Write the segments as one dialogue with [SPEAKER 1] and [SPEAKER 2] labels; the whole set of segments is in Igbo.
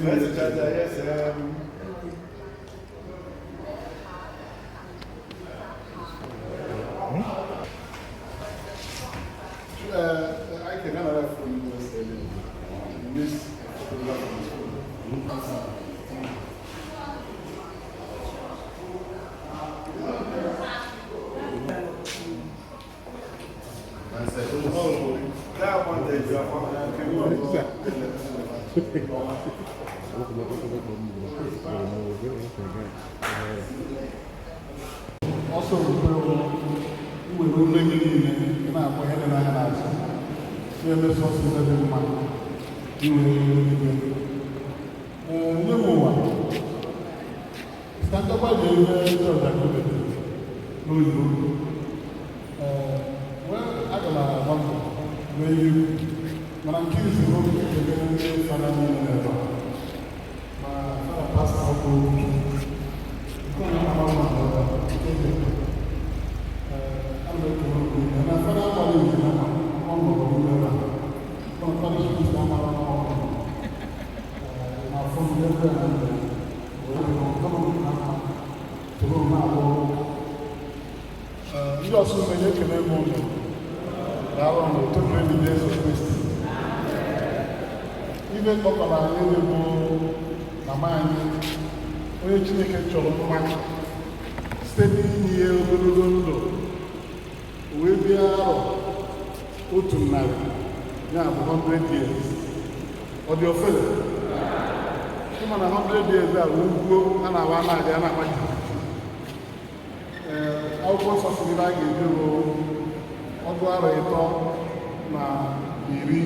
[SPEAKER 1] I can never from this. Oh, that one day you also, we will live in our head and our lives. We have this also in every month. You will number one. Stand up by the no, you. Well, I don't know. When I'm kidding, you know, you're going to my father passed out to you also may make a moment that one to bring the days of Christ. Even talk about you, my mind, when you make a job, steady here, will be out to marry. Now, 100 years. Or your fellow. Come on, 100 years that will go and I want to how much of the like you do, na iri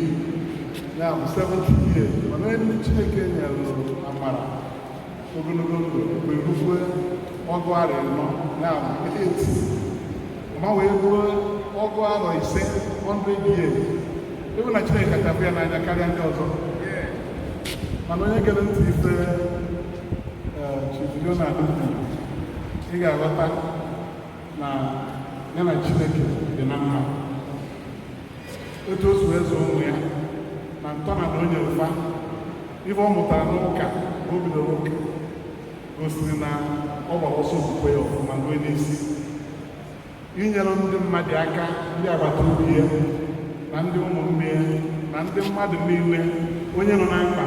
[SPEAKER 1] now 70 years. But when Chineke amara, ogologo ndụ erukwe ọgụ arọ ịnọ now 8. Ma wee ruo ọgụ arọ ise 100 years. Ebe na Chineke kachapụ ya n'anya karịa ndị ọzọ. Mana onye gere ntị ife Chief Leonard Ume, ị ga-aghọta na ya na Chineke dị na mma. Otu o si wee zụọ ụmụ ya na ntọala onye ụfa ife ọ mụtara n'ụka o bidoro ụka gosiri na ọ gbara ọsọ okwukwe ya ọfụma ruo n'isi inyere ndị mmadụ aka, ndị agbata obi ya na ndị ụmụnne ya na ndị mmadụ niile onye nọ na mkpa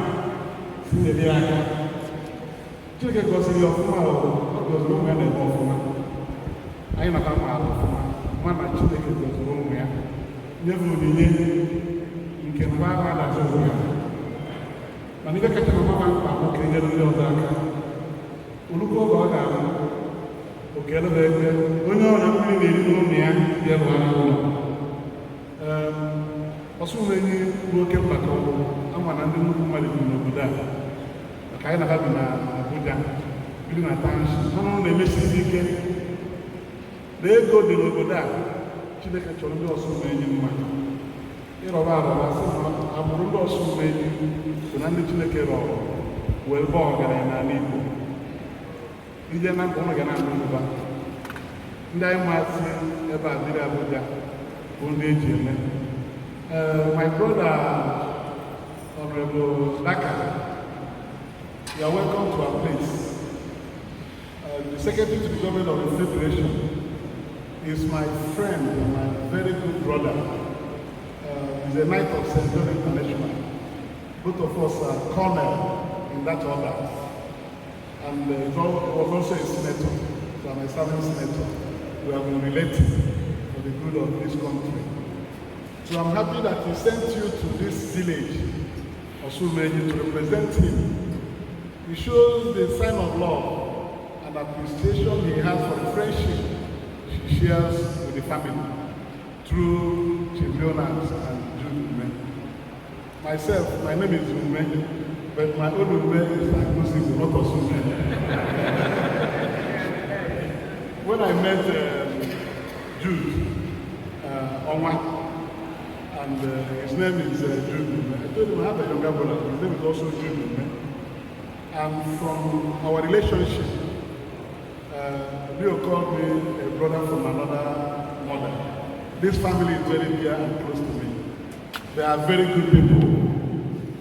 [SPEAKER 1] si nyere ya aka. Chineke gosiri ya ọfụma, ọ gosiri ụmụ ya na-eme ọfụma. Anyị nọka maara ọfụma mana Chineke gosiri ụmụ ya nyefe onyinye nke mgbe ahụ adazụ ụmụ ya. Mana ibe kacha na mama mkpa nwoke nyere ndị ọzọ aka olugo oge ọ ga-ahụ okelebe ebe onye ọrụ na mmiri na-eri n'ụlọ ya bịa lụọ n'ụlọ. Osumenyi bụ oke mgbakọ ama na ndị nnukwu mmadụ bi n'obodo a maka anyị na ha bi na Abuja biri na township ọnụ na-emesi ike na ego dị n'obodo a. Chineke chọrọ ndị Osumenyi mma ịrọba arọba sị na agbụrụ ndị Osumenyi so na ndị Chineke rọrọ wee baa ọgaranya n'ala Igbo. Ije na mkpa ụlọ ga na-abụ ụba ndị anyị masị ebe a dịrị Abuja bụ ndị eji eme. My brother, Honorable Daka, you are welcome to our place. The Secretary to the Government of the Federation is my friend and my very good brother. He's a Knight of St. John International. Both of us are colonel in that order. And he was also a senator, so I'm a serving senator. We have been related for the good of this country. So I'm happy that he sent you to this village, Osumenyi, to represent him. He shows the sign of love and appreciation he has for the friendship he shares with the family through Chief Leonard and Jude Umeh. Myself, my name is Umeh, but my own Umeh is like Muslim, not Osumenyi. When I met Jude Umeh, and his name is Jude Ume. I told him I have a younger brother. His name is also Jude Ume. And from our relationship, Leo called me a brother from another mother. This family is very dear and close to me. They are very good people.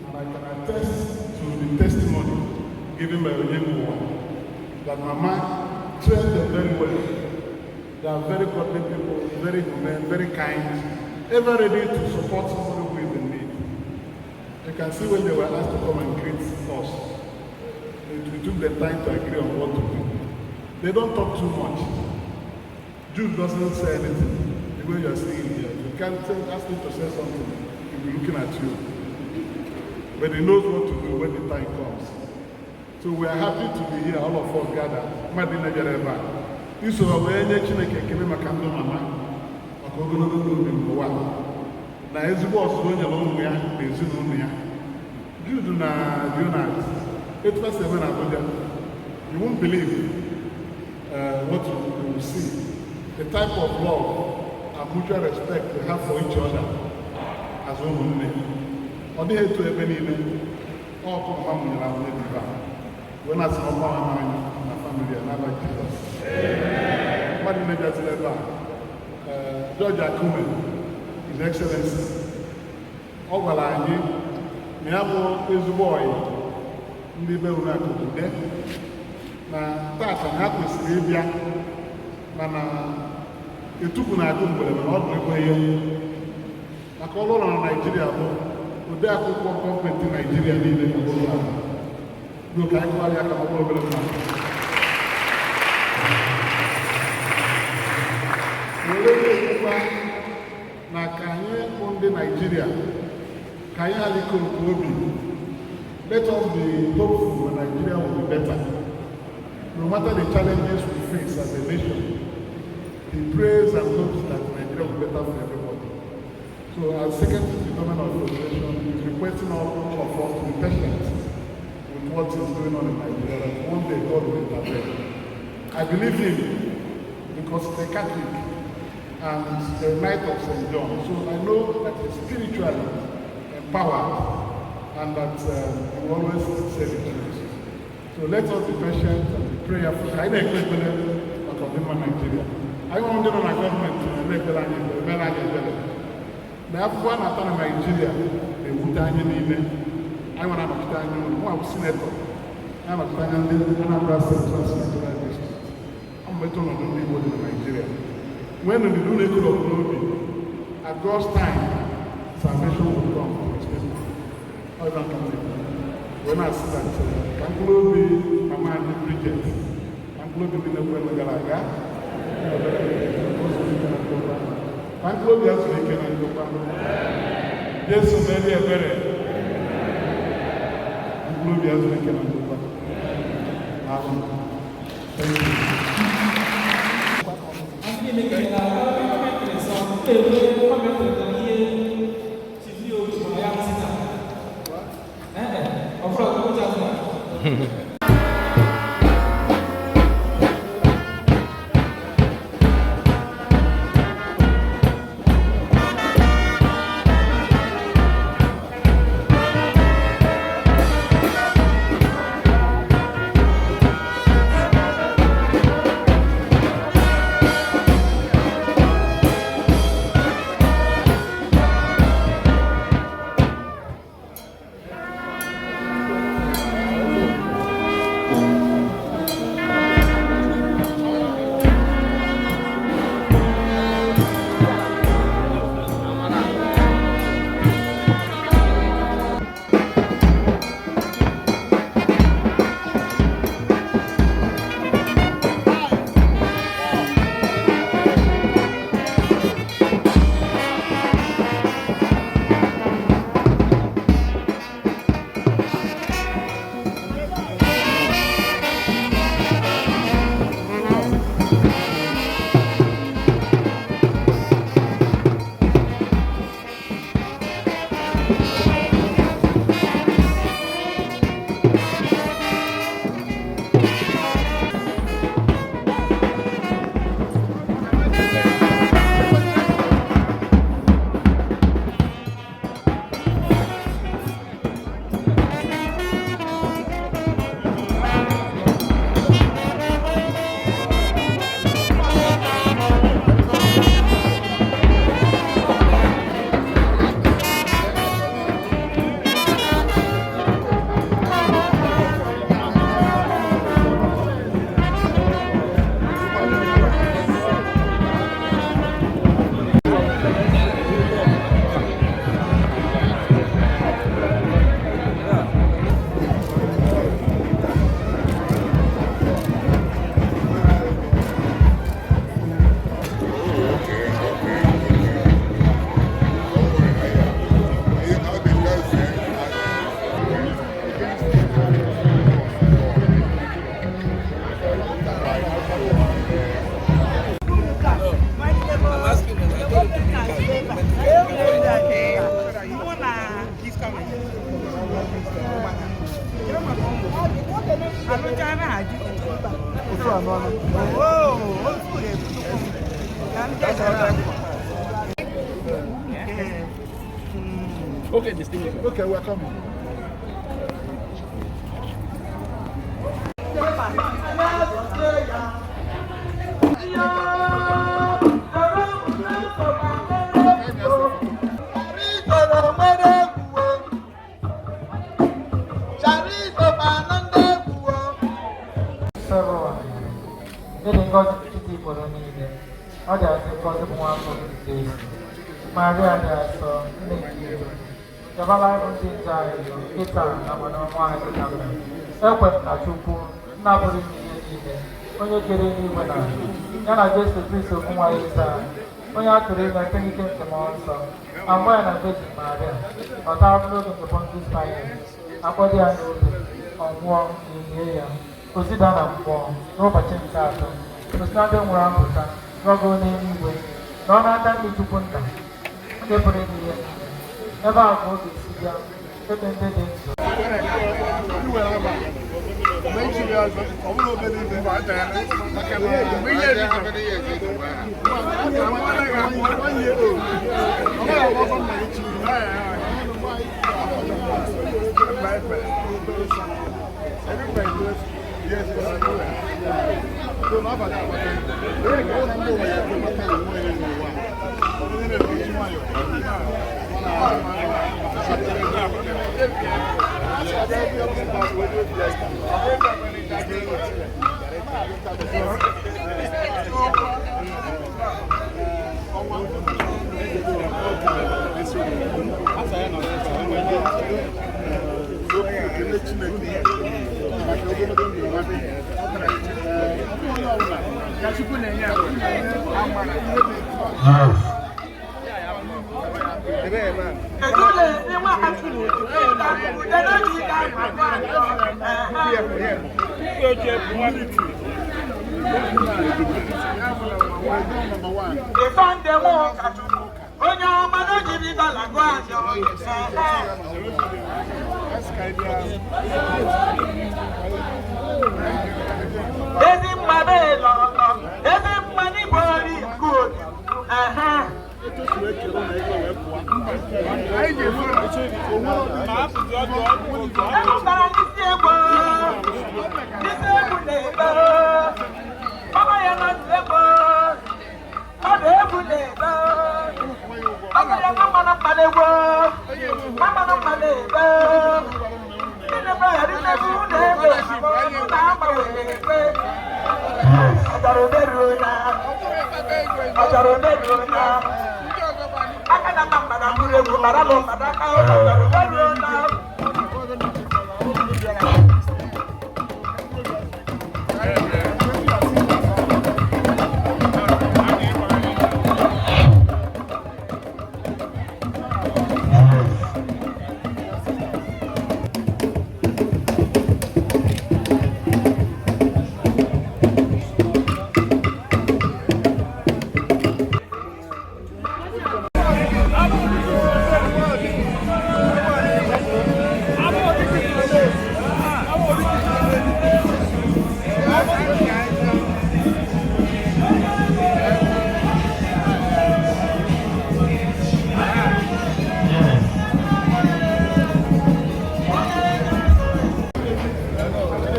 [SPEAKER 1] And I can attest to the testimony given by Onyemuwa, that Mama trained them very well. They are very godly people, very humane, very kind, ever ready to support somebody who is in need. You can see when they were asked to come and greet us, we took the time to agree on what to do. They don't talk too much. Jude doesn't say anything. The way you are seeing here, you can't ask him to say something. He'll be looking at you. But he knows what to do when the time comes. So we are happy to be here, all of us gathered. Madina Jareba. This is our way, Chineke Kene Makando Mama. Ogogono Ubi Mwa. Na ezigbo ọsụsụ nyere ụmụ ya na ezinụlọ ya. Jude na Leonard, 847 Abuja. You won't believe what you will see. The type of love and mutual respect they have for each other as women. On the head to a benny, all from family around the river. When I saw my family and I like Jesus. Amen. What did I say about Jude Ume, His Excellency? All while I knew, me have his boy, Umeh Akubude. Na tata na kwesịrị ịbịa mana etupu na agụ mgbere mana ọ bụ ego ihe maka ọrụ ụlọ na Naịjirịa bụ ode akwụkwọ gọọmenti Naịjirịa niile na ụlọ ahụ n'oge anyị kụgharị aka ma ọ bụrụ obere mmadụ were na-ekwukwa na ka anyị bụ ndị Naịjirịa ka anyị haliko nke obi. Let us be hopeful that Nigeria will be better. No matter the challenges we face as a nation, he prays and hopes that Nigeria will be better for everybody. So as Secretary to the Government of the Federation, he is requesting all of us to be patient with what is going on in Nigeria, that one day God will intervene. I believe him because he's a Catholic and a Knight of St. John. So I know that he's spiritually empowered and that he will always say the truth. So let us be patient and be prayerful. I know Nigeria. I want to know my government to make the language. The Afghan in Nigeria, they would die in I want to understand one senator. I'm a Anambra Central district. I'm better on the people in Nigeria. When we do the good of glory, at God's time, salvation will come to his people. When I see that, can be Mama Late Bridget, can be Nnewi Galaga, can be Ezinne Ume-Akubude. Yes, so many are very. Can be Ezinne Ume-Akubude. Thank you.
[SPEAKER 2] Okay, distinguished.
[SPEAKER 1] Okay, we're coming.
[SPEAKER 3] Maria so Jabala Tinza, Kita, Namanoa, Elquet Nachuku, Napoli, when you're getting when I just the priest of Muaisa, when you have to read, I think you came to Monster, and when I visit Maria, but I've looked upon this fire, Abodi and on war in the area, Posida and war, no Pachin Castle, was nothing around with her, not going anyway, no matter me to Punta. Never go to see them.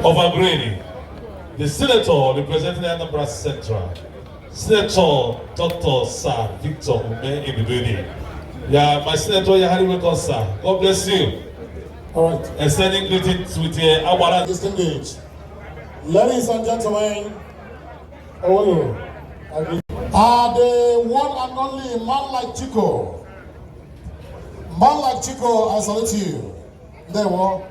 [SPEAKER 4] Overgrading. The Senator representing Anambra Central, Senator Dr. Sir Victor Umeh in the building. Yeah, my Senator, you're highly welcome, sir. God bless you.
[SPEAKER 5] All right.
[SPEAKER 4] Extending greetings with our
[SPEAKER 5] disengaged. Ladies and gentlemen, the one and only man like Chico. Man like Chico, I salute you. There were.